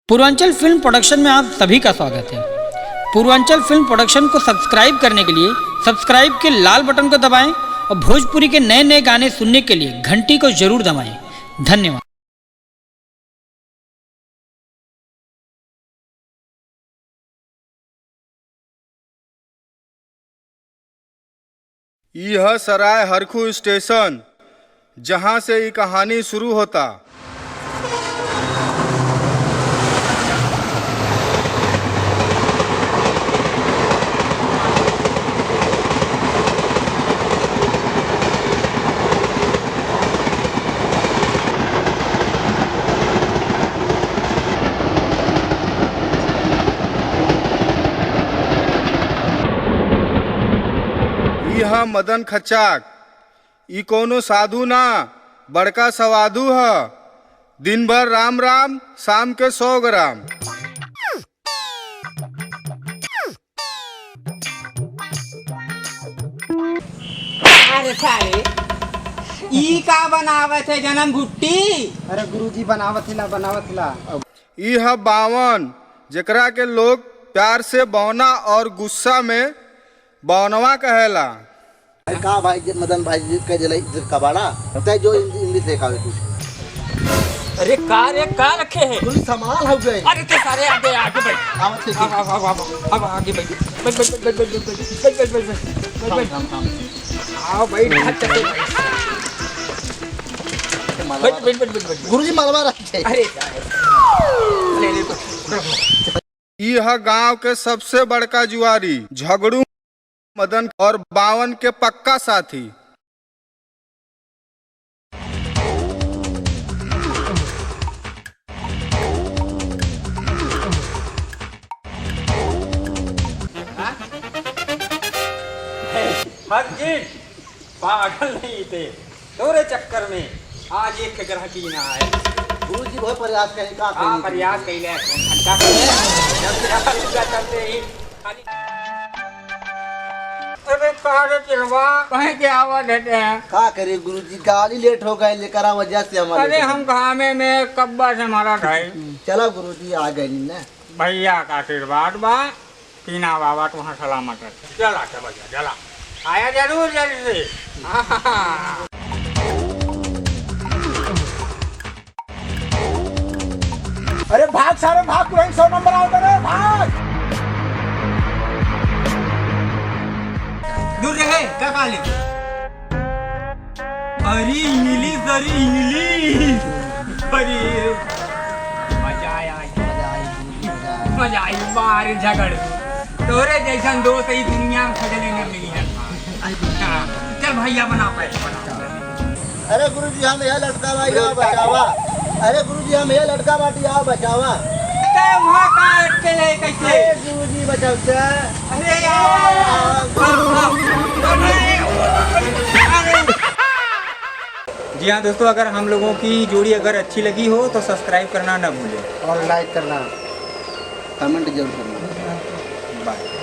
Purvanchal film production में आप सभी का स्वागत है। पूर्वांचल फिल्म प्रोडक्शन को सब्सक्राइब करने के लिए सब्सक्राइब के लाल बटन को दबाएं और भोजपुरी के नए नए गाने सुनने के लिए घंटी को जरूर दबाएं। धन्यवाद। यह सराय हरखू स्टेशन जहां से ये कहानी शुरू होता। यह मदन खच्चाक ई कोनो साधु ना बड़का सवादु है। दिन भर राम राम, शाम के 100 ग्राम। अरे साले ई का बनावत है जन्म भुट्टी? अरे गुरुजी बनावत हिला ई है बावन, जेकरा के लोग प्यार से बौना और गुस्सा में बौनवा कहेला। अरे का भाई मदन भाई जी कह जलाई कबाड़ा तय जो इंग्लिश सिखावे कुछ। अरे का रखे है? कुल सामान हो गए। अरे ते सारे आगे आगे बैठ। आवत है अब आगे बैठ। बैठ। आओ बैठ चले। बैठ। गुरुजी मलबा रखे। अरे ले ले तो। यह गांव के सबसे बड़का जुआरी, झगड़ू मदन और बावन के पक्का साथी। हरगिज पागल नहीं थे तोरे चक्कर में आज एक ग्राहकी ना आए। गुरुजी बहुत प्रयास करें का हाँ प्रयास कैले घंटा जब चलते ही खाली। अरे कहाँ चिरवा कहीं के आवाज देते हैं? का करे गुरुजी गाली लेट हो गए लेकर वजह से हमारे। अरे हम घामे में कब्बा से मारा था। चलो गुरुजी आ गए ना। भैया का आशीर्वाद बा, पीना बाबा तुम्हारा सलामत है। चला के भैया चला, आया जरूर जल्दी से। अरे भाग सारे भाग, तुरंत 100 नंबर आता रे भाग। दूर रहे क्या काली? अरे इंग्लिश अरे मजा आई बाहर झगड़। तोरे जैसन दोस्त ही दुनिया में खोजने नहीं मिली है। चल भैया बना पाए। अरे गुरुजी हम यह लड़का भाई यहाँ बचावा। अरे गुरुजी हम यह लड़का बाटी यहाँ बचावा। वहाँ का अटके कैसे? गुरुजी बचाओ। अरे यार जी हाँ दोस्तों, अगर हम लोगों की जोड़ी अगर अच्छी लगी हो तो सब्सक्राइब करना ना भूलें और लाइक करना, कमेंट जरूर करना। बाय।